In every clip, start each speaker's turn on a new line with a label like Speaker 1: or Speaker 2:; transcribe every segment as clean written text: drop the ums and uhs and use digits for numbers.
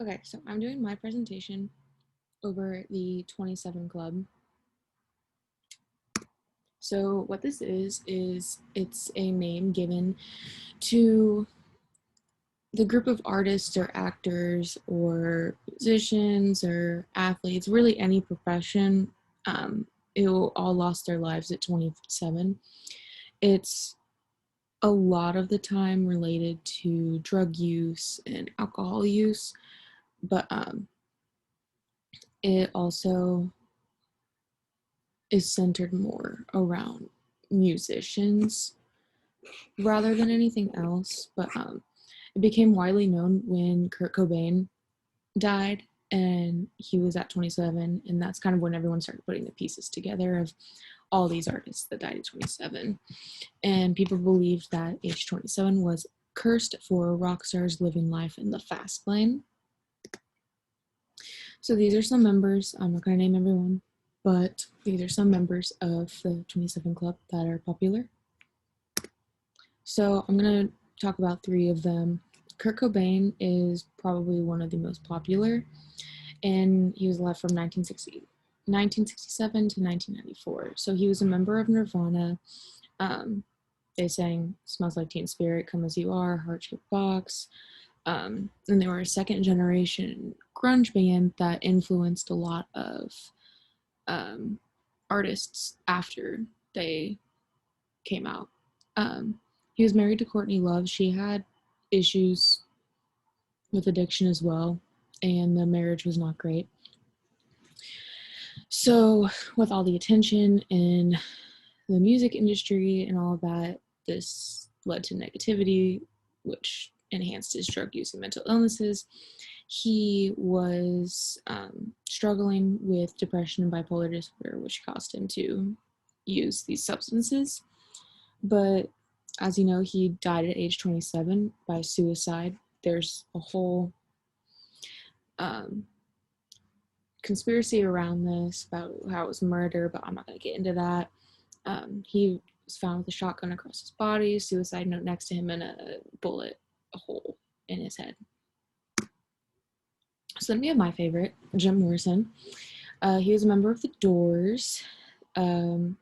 Speaker 1: Okay, so I'm doing my presentation over the 27 Club. So what this is it's a name given to the group of artists or actors or musicians or athletes, really any profession, who all lost their lives at 27. It's a lot of the time related to drug use and alcohol use, but it also is centered more around musicians rather than anything else. But it became widely known when Kurt Cobain died, and he was at 27, and that's kind of when everyone started putting the pieces together of all these artists that died at 27. And people believed that age 27 was cursed for rock stars living life in the fast lane. So these are some members. I'm not going to name everyone, but these are some members of the 27 Club that are popular. So I'm going to talk about three of them. Kurt Cobain is probably one of the most popular, and he was alive from 1967 to 1994. So he was a member of Nirvana. They sang Smells Like Teen Spirit, Come As You Are, Heart Shaped Box. And they were a second generation grunge band that influenced a lot of artists after they came out. He was married to Courtney Love. She had issues with addiction as well, and the marriage was not great. So, with all the attention in the music industry and all of that, this led to negativity, which enhanced his drug use and mental illnesses. He was struggling with depression and bipolar disorder, which caused him to use these substances. But as you know, he died at age 27 by suicide. There's a whole conspiracy around this about how it was murder, but I'm not going to get into that. He was found with a shotgun across his body, suicide note next to him, and a bullet hole in his head. So then we have my favorite, Jim Morrison. He was a member of the Doors. He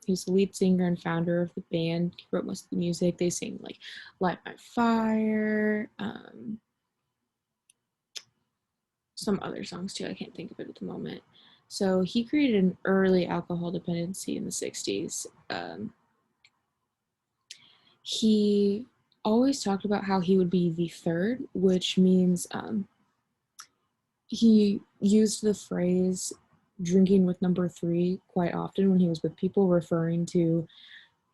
Speaker 1: was the lead singer and founder of the band. He wrote most of the music. They sing like Light My Fire, some other songs too. I can't think of it at the moment. So he created an early alcohol dependency in the 60s. He always talked about how he would be the third, which means he used the phrase drinking with number three quite often when he was with people, referring to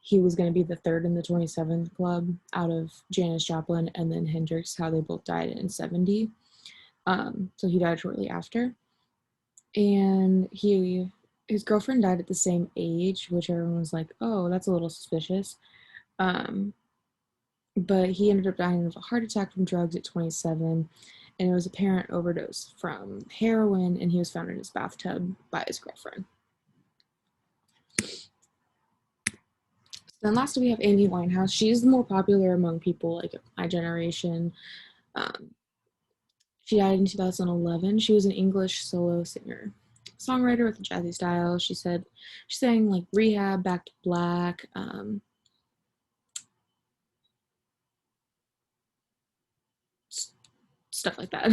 Speaker 1: he was going to be the third in the 27th Club out of Janis Joplin and then Hendrix, how they both died in 70. So he died shortly after. And his girlfriend died at the same age, which everyone was like, oh, that's a little suspicious. But he ended up dying of a heart attack from drugs at 27, and it was apparent overdose from heroin, and he was found in his bathtub by his girlfriend. Then lastly, we have Amy Winehouse. She's more popular among people like my generation. She died in 2011. She was an English solo singer, songwriter with a jazzy style. She sang like Rehab, Back to Black, stuff like that.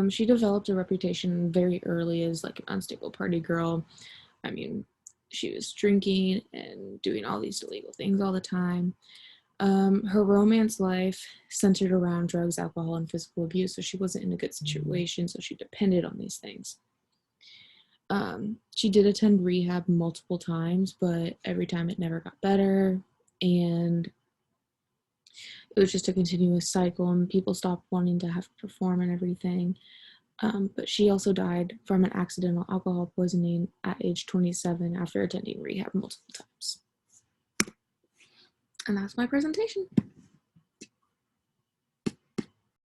Speaker 1: She developed a reputation very early as like an unstable party girl. I mean, she was drinking and doing all these illegal things all the time. Her romance life centered around drugs, alcohol, and physical abuse, so she wasn't in a good situation, so she depended on these things. She did attend rehab multiple times, but every time it never got better, and it was just a continuous cycle, and people stopped wanting to have to perform and everything. But she also died from an accidental alcohol poisoning at age 27 after attending rehab multiple times. And that's my presentation.